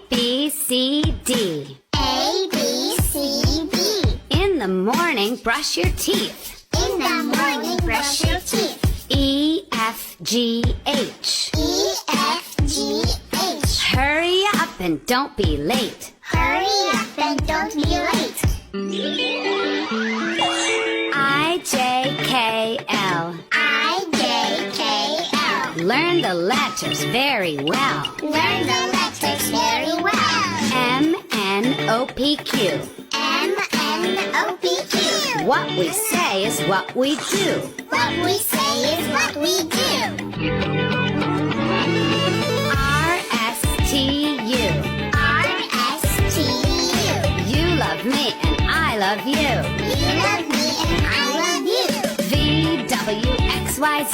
ABCD. ABCD. In the morning, brush your teeth. In the morning, brush your teeth. EFGH. EFGH. Hurry up and don't be late. Hurry up and don't be late. IJKL. IJKL. Learn the letters very well. Learn the letters very well. MNOPQ. MNOPQ. What we say is what we do. What we say is what we do. RSTU. RSTU. You love me and I love you. You love me and I love you. VWXYZ.